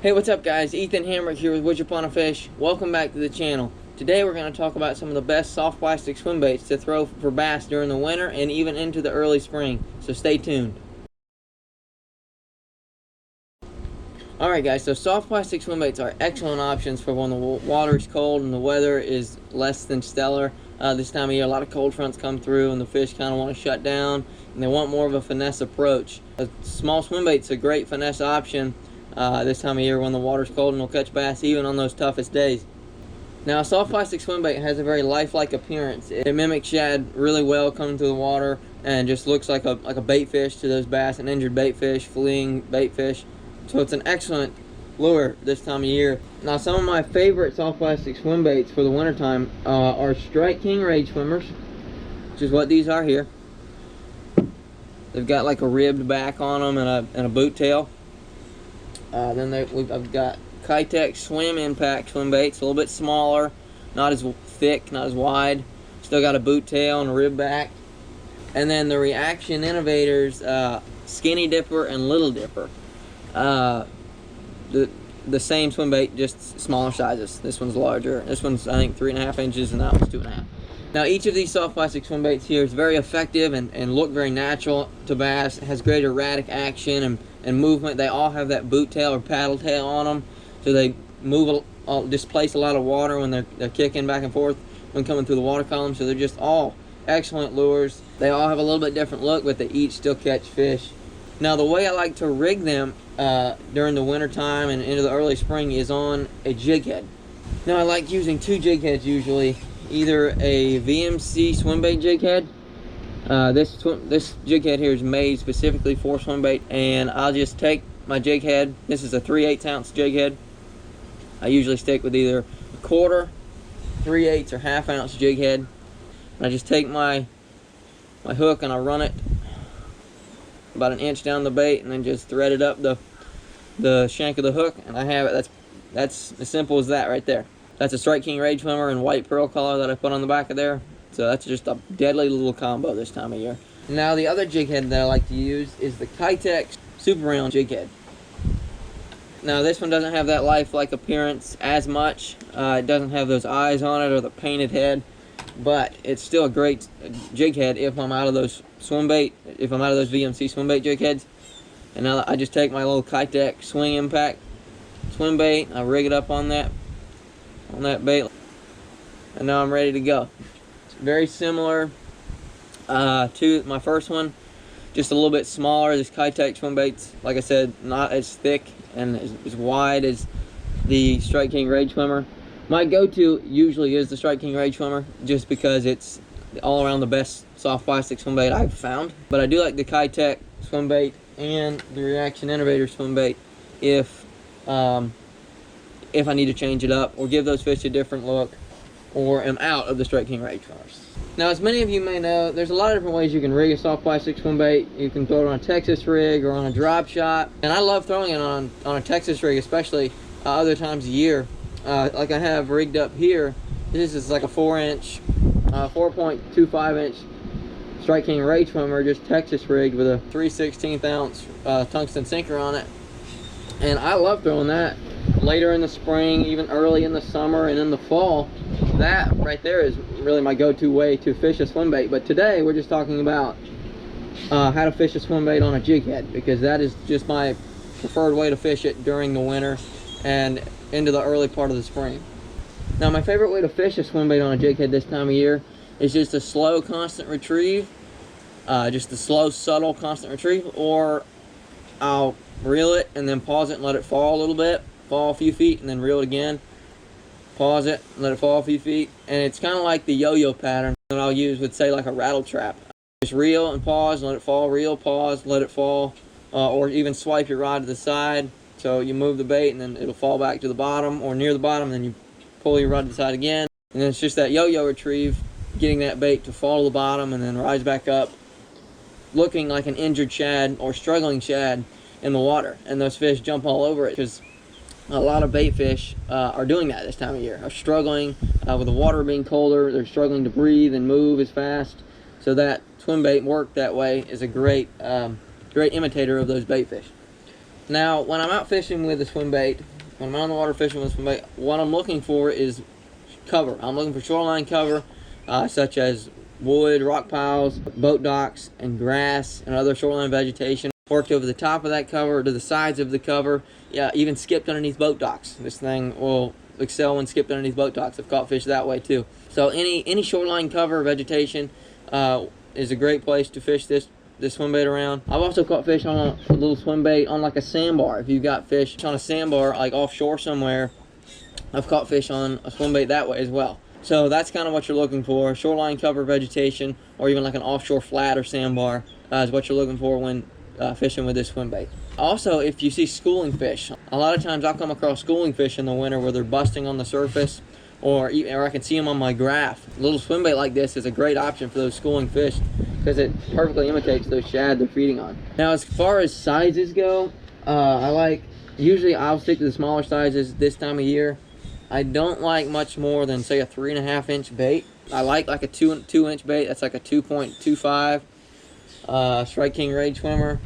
Hey, what's up guys? Ethan Hamrick here with Would You Upon a Fish. Welcome back to the channel. Today we're going to talk about some of the best soft plastic swim baits to throw for bass during the winter and even into the early spring, so stay tuned. Alright guys, so soft plastic swim baits are excellent options for when the water is cold and the weather is less than stellar. This time of year a lot of cold fronts come through and the fish kind of want to shut down and they want more of a finesse approach. A small swim bait's a great finesse option this time of year when the water's cold, and will catch bass even on those toughest days. Now, a soft plastic swim bait has a very lifelike appearance. It mimics shad really well coming through the water and just looks like a bait fish to those bass, an injured bait fish, fleeing bait fish. So it's an excellent lure this time of year. Now, some of my favorite soft plastic swim baits for the wintertime are Strike King Rage Swimmers, which is what these are here. They've got like a ribbed back on them and a boot tail. Then I've got Kitech Swim Impact swim baits, a little bit smaller, not as thick, not as wide. Still got a boot tail and a rib back. And then the Reaction Innovators Skinny Dipper and Little Dipper. The same swim bait, just smaller sizes. This one's larger. This one's I think 3.5 inches, and that one's 2.5. Now each of these soft plastic swim baits here is very effective and look very natural to bass. It has great erratic action and movement. They all have that boot tail or paddle tail on them, so they move, displace a lot of water when they're kicking back and forth when coming through the water column. So they're just all excellent lures. They all have a little bit different look, but they each still catch fish. Now the way I like to rig them during the winter time and into the early spring is on a jig head. Now I like using two jig heads usually, either a VMC Swimbait jig head. This jig head here is made specifically for swimbait, and I'll just take my jig head. This is a 3/8 ounce jig head. I usually stick with either a quarter, 3/8 or ½ ounce jig head. And I just take my hook and I run it about an inch down the bait, and then just thread it up the shank of the hook, and I have it. That's as simple as that right there. That's a Strike King Rage Swimmer in white pearl color that I put on the back of there. So that's just a deadly little combo this time of year. Now the other jig head that I like to use is the Kitech Super Round jig head. Now this one doesn't have that lifelike appearance as much. It doesn't have those eyes on it or the painted head, but it's still a great jig head if I'm out of those VMC Swimbait jig heads. And now I just take my little Kitech Swing Impact swim bait, I rig it up on that bait, and now I'm ready to go. It's very similar to my first one, just a little bit smaller. This Kitech swim bait's, like I said, not as thick and as wide as the Strike King Rage Swimmer. My go-to usually is the Strike King Rage Swimmer, just because it's all around the best soft plastic swim bait I've found. But I do like the Kitech swim bait and the Reaction Innovator swim bait if I need to change it up or give those fish a different look, or am out of the Strike King Rage Swimmers. Now, as many of you may know, there's a lot of different ways you can rig a soft plastic swim bait. You can throw it on a Texas rig or on a drop shot, and I love throwing it on a Texas rig, especially other times of year. Like I have rigged up here. This is like a 4.25 inch Strike King Rage Swimmer, just Texas rigged with a 3/16 ounce tungsten sinker on it. And I love throwing that later in the spring, even early in the summer and in the fall. That right there is really my go-to way to fish a swim bait. But today we're just talking about how to fish a swim bait on a jig head, because that is just my preferred way to fish it during the winter and into the early part of the spring. Now, my favorite way to fish a swim bait on a jig head this time of year is just a slow, constant retrieve. Just a slow, subtle, constant retrieve, or I'll reel it and then pause it and let it fall a little bit, fall a few feet, and then reel it again, pause it, let it fall a few feet. And it's kind of like the yo-yo pattern that I'll use with, say, like a rattle trap. Just reel and pause, let it fall, reel, pause, let it fall, or even swipe your rod to the side. So you move the bait and then it'll fall back to the bottom or near the bottom, and then you pull your rod to the side again. And then it's just that yo-yo retrieve, getting that bait to fall to the bottom and then rise back up, looking like an injured shad or struggling shad in the water, and those fish jump all over it, because a lot of bait fish are doing that this time of year, are struggling with the water being colder. They're struggling to breathe and move as fast. So that swim bait work that way is a great imitator of those bait fish. Now, when I'm out fishing with a swim bait, when I'm out on the water fishing with a swim bait, what I'm looking for is cover. I'm looking for shoreline cover, such as wood, rock piles, boat docks, and grass, and other shoreline vegetation. Worked over the top of that cover, to the sides of the cover, yeah, even skipped underneath boat docks. This thing will excel when skipped underneath boat docks. I've caught fish that way too. So any shoreline cover vegetation is a great place to fish this swim bait around. I've also caught fish on a little swim bait on like a sandbar. If you've got fish on a sandbar like offshore somewhere, I've caught fish on a swim bait that way as well. So that's kind of what you're looking for. Shoreline cover vegetation, or even like an offshore flat or sandbar is what you're looking for when fishing with this swim bait. Also, if you see schooling fish, a lot of times I'll come across schooling fish in the winter where they're busting on the surface, or I can see them on my graph. A little swim bait like this is a great option for those schooling fish because it perfectly imitates those shad they're feeding on. Now, as far as sizes go, usually I'll stick to the smaller sizes this time of year. I don't like much more than, say, a 3.5 inch bait. I like a 2 inch bait. That's like a 2.25 Strike King Rage Swimmer.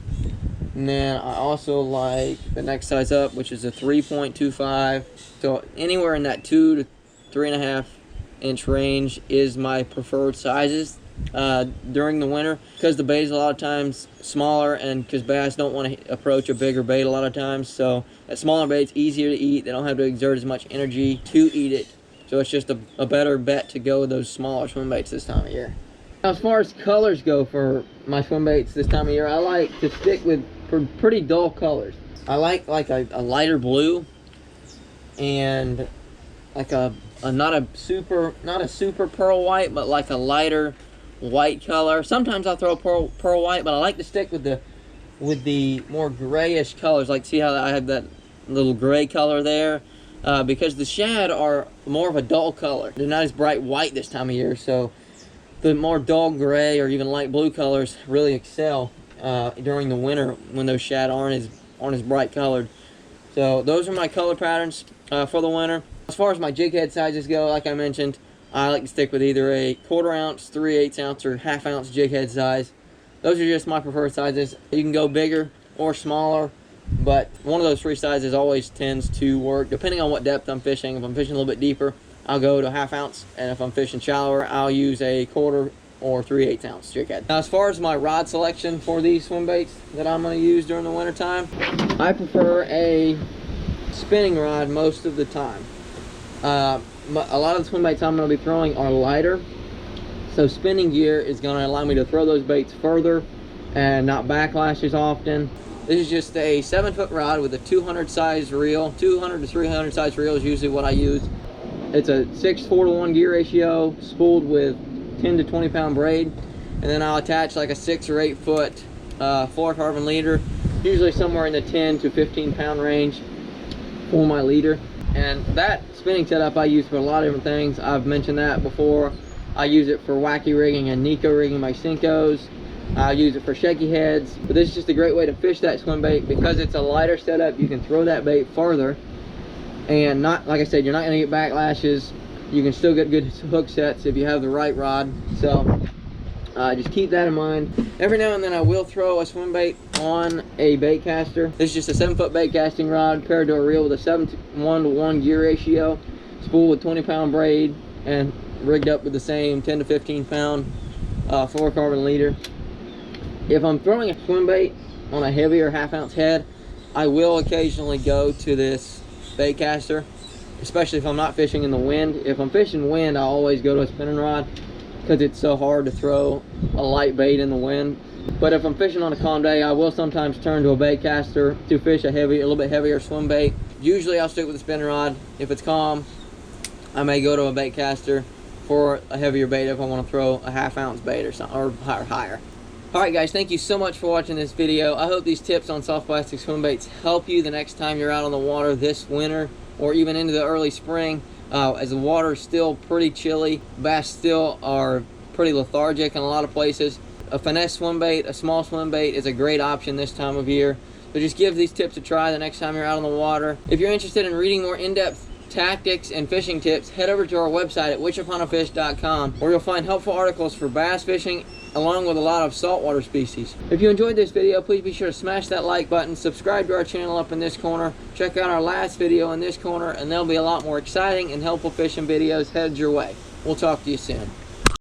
And then I also like the next size up, which is a 3.25. So anywhere in that 2 to 3.5 inch range is my preferred sizes during the winter, because the bait is a lot of times smaller, and because bass don't want to approach a bigger bait a lot of times. So that smaller bait's easier to eat. They don't have to exert as much energy to eat it. So it's just a better bet to go with those smaller swim baits this time of year. Now, as far as colors go for my swim baits this time of year, I like to stick with pretty dull colors. I like a lighter blue, and like not a super pearl white, but like a lighter white color. Sometimes I'll throw pearl white, but I like to stick with the more grayish colors. Like, see how I have that little gray color there? Because the shad are more of a dull color. They're not as bright white this time of year, so the more dull gray or even light blue colors really excel during the winter when those shad aren't as bright colored. So those are my color patterns for the winter. As far as my jig head sizes go, like I mentioned, I like to stick with either a 1/4 ounce, 3/8 ounce, or 1/2 ounce jig head size. Those are just my preferred sizes. You can go bigger or smaller, but one of those three sizes always tends to work, depending on what depth I'm fishing. If I'm fishing a little bit deeper, I'll go to 1/2 ounce, and if I'm fishing shallower, I'll use a 1/4 or 3/8 ounce jig head. Now, as far as my rod selection for these swim baits that I'm going to use during the winter time, I prefer a spinning rod most of the time. A lot of the swim baits I'm going to be throwing are lighter, so spinning gear is going to allow me to throw those baits further and not backlash as often. This is just a 7-foot rod with a 200 size reel. 200 to 300 size reel is usually what I use. It's a 6:4 to 1 gear ratio, spooled with 10 to 20 pound braid, and then I'll attach like a 6 or 8 foot fluorocarbon leader, usually somewhere in the 10 to 15 pound range for my leader. And that spinning setup I use for a lot of different things. I've mentioned that before. I use it for wacky rigging and Nico rigging my Syncos. I use it for shaky heads. But this is just a great way to fish that swim bait. Because it's a lighter setup, you can throw that bait farther, and not, like I said, you're not going to get backlashes. You can still get good hook sets if you have the right rod. So just keep that in mind. Every now and then I will throw a swim bait on a bait caster. This is just a 7-foot bait casting rod paired to a reel with a 7:1 to 1 gear ratio, spooled with 20 pound braid, and rigged up with the same 10 to 15 pound fluorocarbon leader. If I'm throwing a swim bait on a heavier 1/2 ounce head, I will occasionally go to this bait caster, especially if I'm not fishing in the wind. If I'm fishing wind, I always go to a spinning rod because it's so hard to throw a light bait in the wind. But if I'm fishing on a calm day, I will sometimes turn to a bait caster to fish a little bit heavier swim bait. Usually I'll stick with a spinning rod. If it's calm, I may go to a bait caster for a heavier bait if I want to throw a 1/2 ounce bait or something, or higher. Alright guys, thank you so much for watching this video. I hope these tips on soft plastic swim baits help you the next time you're out on the water this winter, or even into the early spring. As the water is still pretty chilly, bass still are pretty lethargic in a lot of places. A finesse swim bait, a small swim bait, is a great option this time of year. So just give these tips a try the next time you're out on the water. If you're interested in reading more in-depth tactics and fishing tips, head over to our website at witchuponafish.com, where you'll find helpful articles for bass fishing along with a lot of saltwater species. If you enjoyed this video, please be sure to smash that like button, subscribe to our channel up in this corner, check out our last video in this corner, and there'll be a lot more exciting and helpful fishing videos headed your way. We'll talk to you soon.